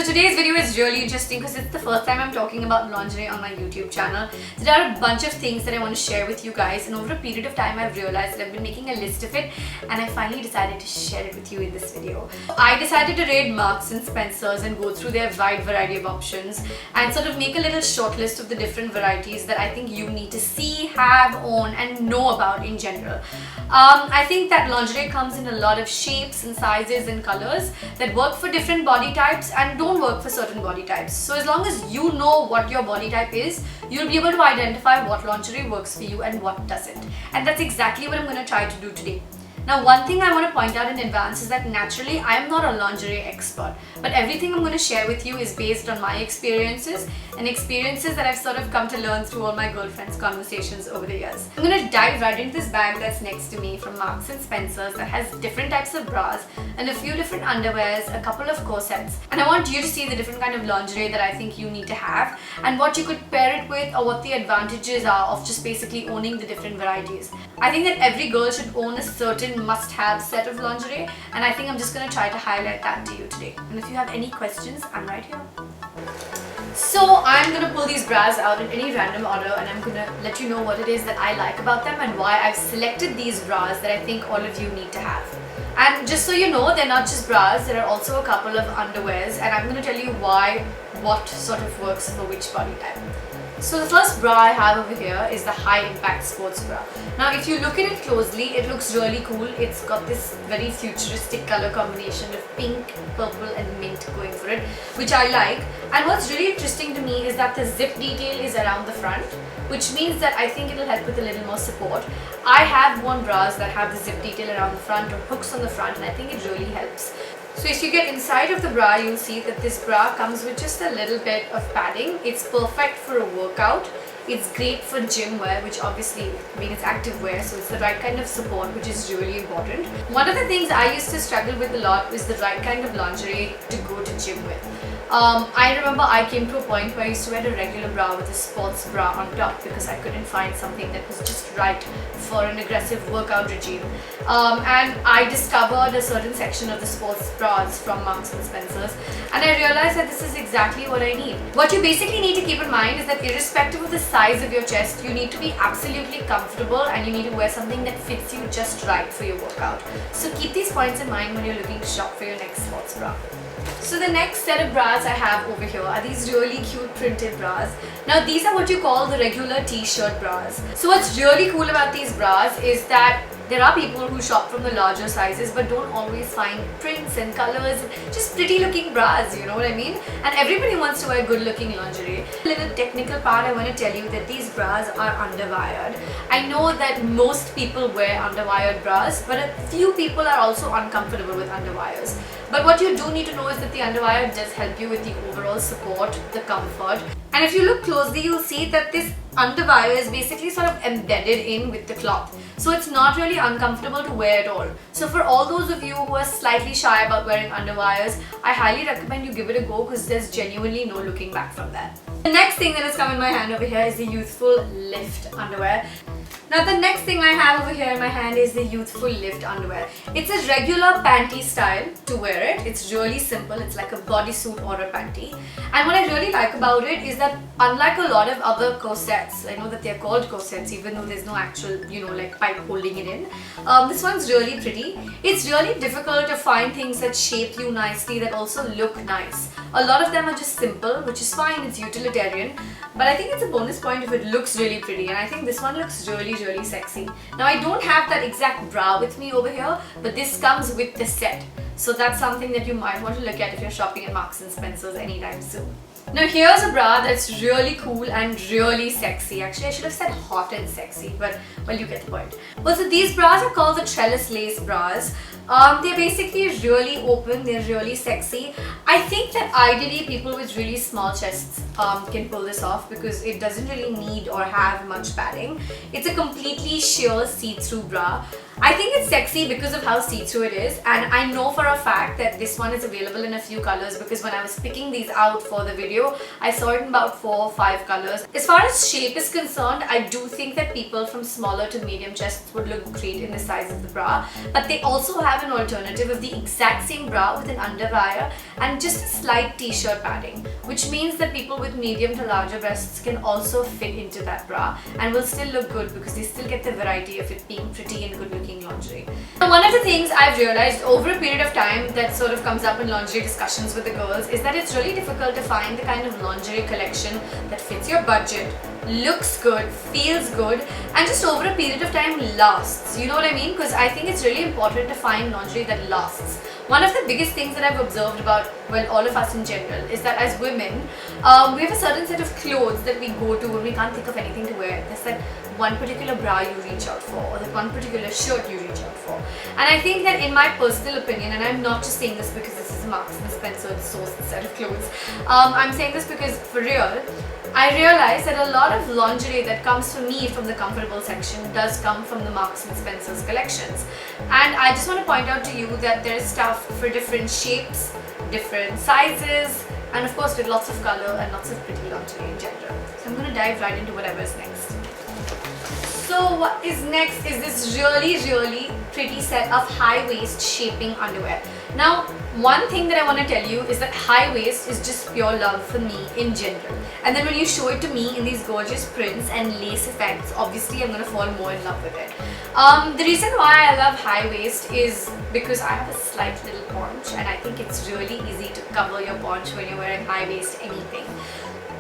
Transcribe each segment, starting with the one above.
today's video is really interesting because it's the first time I'm talking about lingerie on my YouTube channel. So there are a bunch of things that I want to share with you guys, and over a period of time I've realized that I've been making a list of it, and I finally decided to share it with you in this video. I decided to raid Marks and Spencer's and go through their wide variety of options and sort of make a little short list of the different varieties that I think you need to see, have, own and know about in general. I think that lingerie comes in a lot of shapes and sizes and colors that work for different body types and don't work for certain body types. So as long as you know what your body type is, you'll be able to identify what lingerie works for you and what doesn't. And that's exactly what I'm going to try to do today. Now, one thing I want to point out in advance is that naturally I am not a lingerie expert, but everything I'm going to share with you is based on my experiences and experiences that I've sort of come to learn through all my girlfriends' conversations over the years. I'm going to dive right into this bag that's next to me from Marks and Spencer's that has different types of bras and a few different underwears, a couple of corsets, and I want you to see the different kind of lingerie that I think you need to have and what you could pair it with or what the advantages are of just basically owning the different varieties. I think that every girl should own a certain must-have set of lingerie, and I think I'm just going to try to highlight that to you today. And if you have any questions, I'm right here. So I'm going to pull these bras out in any random order, and I'm going to let you know what it is that I like about them and why I've selected these bras that I think all of you need to have. And just so you know, they're not just bras, there are also a couple of underwears, and I'm going to tell you what sort of works for which body type. So the first bra I have over here is the high impact sports bra. Now if you look at it closely, it looks really cool. It's got this very futuristic color combination of pink, purple and mint going for it, which I like. And what's really interesting to me is that the zip detail is around the front, which means that I think it'll help with a little more support. I have worn bras that have the zip detail around the front or hooks on the front, and I think it really helps. So if you get inside of the bra, you'll see that this bra comes with just a little bit of padding. It's perfect for a workout. It's great for gym wear, which obviously, it's active wear, so it's the right kind of support, which is really important. One of the things I used to struggle with a lot was the right kind of lingerie to go to gym with. I remember I came to a point where I used to wear a regular bra with a sports bra on top because I couldn't find something that was just right for an aggressive workout regime. And I discovered a certain section of the sports bras from Marks and Spencer's, and I realized that this is exactly what I need. What you basically need to keep in mind is that irrespective of the size of your chest, you need to be absolutely comfortable and you need to wear something that fits you just right for your workout. So keep these points in mind when you're looking to shop for your next sports bra. So the next set of bras I have over here are these really cute printed bras. Now these are what you call the regular t-shirt bras. So what's really cool about these bras is that there are people who shop from the larger sizes but don't always find prints and colors, just pretty looking bras, you know what I mean? And everybody wants to wear good looking lingerie. A little technical part, I want to tell you that these bras are underwired. I know that most people wear underwired bras, but a few people are also uncomfortable with underwires. But what you do need to know is that the underwire does help you with the overall support, the comfort. And if you look closely, you'll see that this underwire is basically sort of embedded in with the cloth. So it's not really uncomfortable to wear at all. So for all those of you who are slightly shy about wearing underwires, I highly recommend you give it a go because there's genuinely no looking back from that. The next thing that has come in my hand over here is the Youthful Lift underwear. Now the next thing I have over here in my hand is the Youthful Lift underwear. It's a regular panty style to wear it. It's really simple. It's like a bodysuit or a panty. And what I really like about it is that unlike a lot of other corsets, I know that they're called corsets even though there's no actual, like pipe holding it in. This one's really pretty. It's really difficult to find things that shape you nicely that also look nice. A lot of them are just simple, which is fine, it's utilitarian, but I think it's a bonus point if it looks really pretty, and I think this one looks really sexy. Now I don't have that exact bra with me over here, but this comes with the set, so that's something that you might want to look at if you're shopping at Marks and Spencer's anytime soon. Now here's a bra that's really cool and really sexy. Actually I should have said hot and sexy, but well, you get the point. Well, so these bras are called the Chalice lace bras. They're basically really open, they're really sexy. I think that ideally people with really small chests can pull this off because it doesn't really need or have much padding. It's a completely sheer see-through bra. I think it's sexy because of how see-through it is, and I know for a fact that this one is available in a few colors because when I was picking these out for the video, I saw it in about 4 or 5 colors. As far as shape is concerned, I do think that people from smaller to medium chests would look great in the size of the bra, but they also have an alternative of the exact same bra with an underwire and just a slight t-shirt padding, which means that people with medium to larger breasts can also fit into that bra and will still look good because they still get the variety of it being pretty and good looking lingerie. Now, one of the things I've realized over a period of time that sort of comes up in lingerie discussions with the girls is that it's really difficult to find the kind of lingerie collection that fits your budget, looks good, feels good, and just over a period of time lasts. You know what I mean? Because I think it's really important to find lingerie that lasts. One of the biggest things that I've observed about, well, all of us in general, is that as women, we have a certain set of clothes that we go to when we can't think of anything to wear. There's that one particular bra you reach out for, or that one particular shirt you reach out for. And I think that in my personal opinion, and I'm not just saying this because this is Marks and Spencer's sourced set of clothes, I'm saying this because for real, I realized that a lot of lingerie that comes for me from the comfortable section does come from the Marks and Spencer's collections. And I just want to point out to you that there is stuff for different shapes, different sizes, and of course with lots of color and lots of pretty lingerie in general. So I'm going to dive right into whatever is next. So what is next is this really pretty set of high waist shaping underwear. Now, one thing that I want to tell you is that high waist is just pure love for me in general. And then when you show it to me in these gorgeous prints and lace effects, obviously I'm going to fall more in love with it. The reason why I love high waist is because I have a slight little paunch, and I think it's really easy to cover your paunch when you're wearing high waist anything.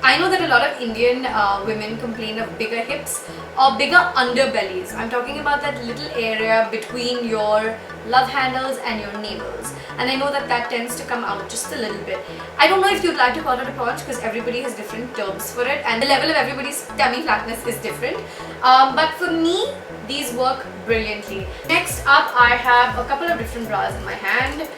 I know that a lot of Indian women complain of bigger hips or bigger underbellies. I'm talking about that little area between your love handles and your navels. And I know that that tends to come out just a little bit. I don't know if you'd like to call it a paunch because everybody has different terms for it and the level of everybody's tummy flatness is different. But for me, these work brilliantly. Next up, I have a couple of different bras in my hand.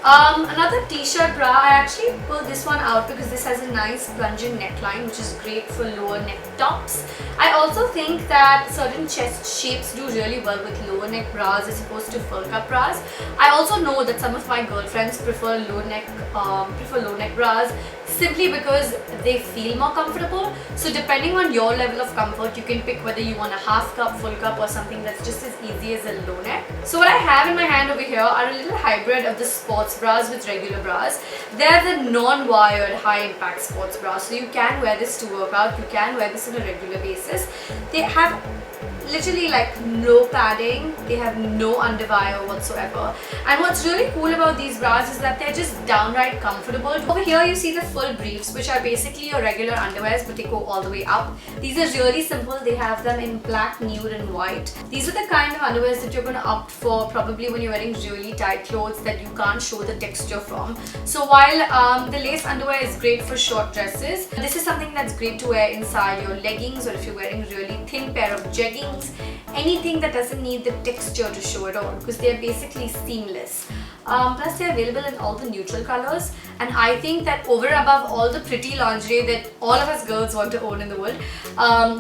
Another t-shirt bra. I actually pulled this one out because this has a nice plunging neckline, which is great for lower neck tops. I also think that certain chest shapes do really well with lower neck bras as opposed to full cup bras. I also know that some of my girlfriends prefer low neck bras simply because they feel more comfortable. So depending on your level of comfort, you can pick whether you want a half cup, full cup, or something that's just as easy as a low neck. So what I have in my hand over here are a little hybrid of the sports bras with regular bras. They're the non-wired high impact sports bras. So you can wear this to work out, you can wear this on a regular basis. They have literally like no padding, they have no underwire whatsoever. And what's really cool about these bras is that they're just downright comfortable. Over here you see the full briefs, which are basically your regular underwears but they go all the way up. These are really simple. They have them in black, nude and white. These are the kind of underwears that you're going to opt for probably when you're wearing really tight clothes that you can't show the texture from. So while the lace underwear is great for short dresses, this is something that's great to wear inside your leggings, or if you're wearing a really thin pair of jeggings, anything that doesn't need the texture to show at all, because they're basically seamless. Plus they're available in all the neutral colors, and I think that over and above all the pretty lingerie that all of us girls want to own in the world,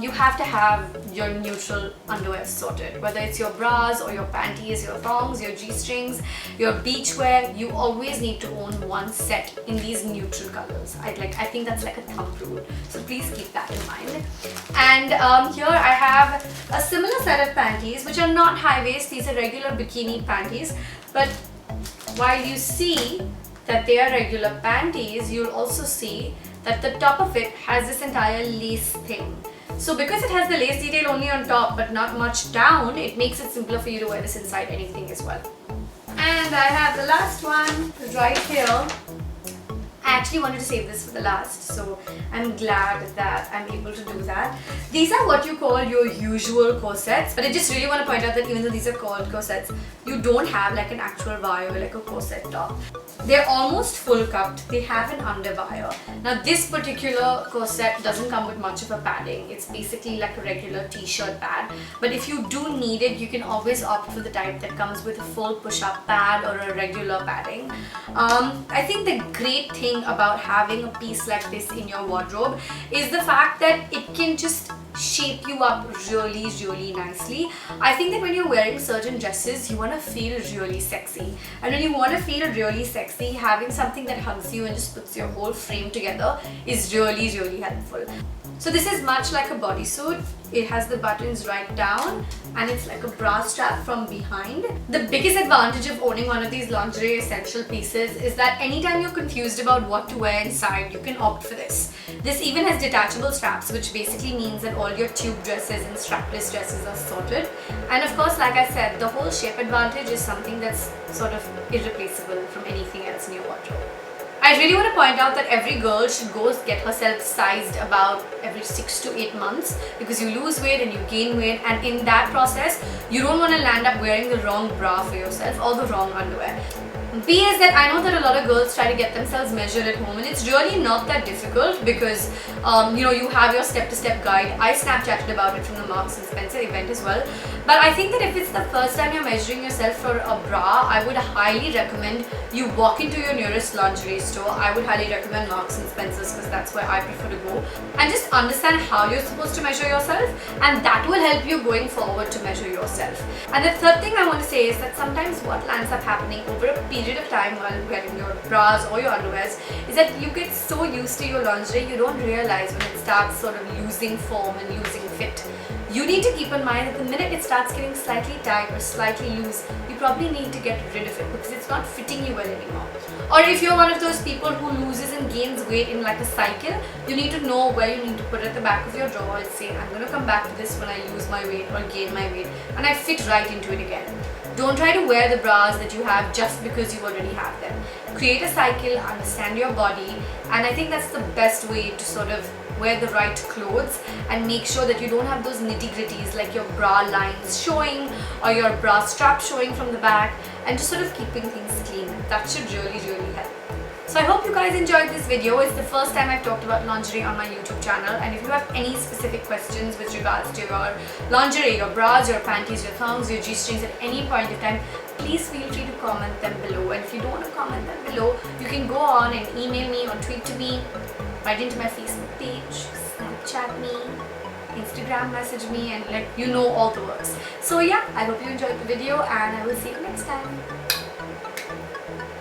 you have to have your neutral underwear sorted. Whether it's your bras or your panties, your thongs, your g-strings, your beachwear, you always need to own one set in these neutral colors. I think that's like a thumb rule, so please keep that in mind. And here I have a similar set of panties, which are not high waist. These are regular bikini panties, but while you see that they are regular panties, you'll also see that the top of it has this entire lace thing. So because it has the lace detail only on top but not much down, it makes it simpler for you to wear this inside anything as well. And I have the last one right here. I actually wanted to save this for the last, so I'm glad that I'm able to do that. These are what you call your usual corsets, but I just really want to point out that even though these are called corsets, you don't have like an actual wire like a corset top. They're almost full cupped. They have an underwire. Now this particular corset doesn't come with much of a padding. It's basically like a regular t-shirt pad. But if you do need it, you can always opt for the type that comes with a full push-up pad or a regular padding. I think the great thing about having a piece like this in your wardrobe is the fact that it can just shape you up really, really nicely. I think that when you're wearing certain dresses, you want to feel really sexy. And when you want to feel really sexy, having something that hugs you and just puts your whole frame together is really, really helpful. So this is much like a bodysuit. It has the buttons right down and it's like a bra strap from behind. The biggest advantage of owning one of these lingerie essential pieces is that anytime you're confused about what to wear inside, you can opt for this. This even has detachable straps, which basically means that all your tube dresses and strapless dresses are sorted. And of course, like I said, the whole shape advantage is something that's sort of irreplaceable from anything else in your wardrobe. I really want to point out that every girl should go get herself sized about every 6 to 8 months, because you lose weight and you gain weight, and in that process you don't want to land up wearing the wrong bra for yourself or the wrong underwear. B is that I know that a lot of girls try to get themselves measured at home, and it's really not that difficult because you have your step-to-step guide. I Snapchatted about it from the Marks and Spencer event as well. But I think that if it's the first time you're measuring yourself for a bra, I would highly recommend you walk into your nearest lingerie store. I would highly recommend Marks and Spencer's because that's where I prefer to go, and just understand how you're supposed to measure yourself, and that will help you going forward to measure yourself. And the third thing I want to say is that sometimes what lands up happening over a period of time while wearing your bras or your underwears is that you get so used to your lingerie, you don't realize when it starts sort of losing form and losing fit. You need to keep in mind that the minute it starts getting slightly tight or slightly loose, you probably need to get rid of it because it's not fitting you well anymore. Or if you're one of those people who loses and gains weight in like a cycle, you need to know where you need to put it at the back of your drawer and say, I'm going to come back to this when I lose my weight or gain my weight, and I fit right into it again. Don't try to wear the bras that you have just because you already have them. Create a cycle, understand your body, and I think that's the best way to sort of wear the right clothes and make sure that you don't have those nitty-gritties like your bra lines showing or your bra strap showing from the back, and just sort of keeping things clean. That should really, really help. So I hope you guys enjoyed this video. It's the first time I've talked about lingerie on my YouTube channel, and if you have any specific questions with regards to your lingerie, your bras, your panties, your thongs, your G-strings at any point in time, please feel free to comment them below. And if you don't want to comment them below, you can go on and email me or tweet to me, write into my Facebook page, Snapchat me, Instagram message me, and let you know all the works. So yeah, I hope you enjoyed the video and I will see you next time.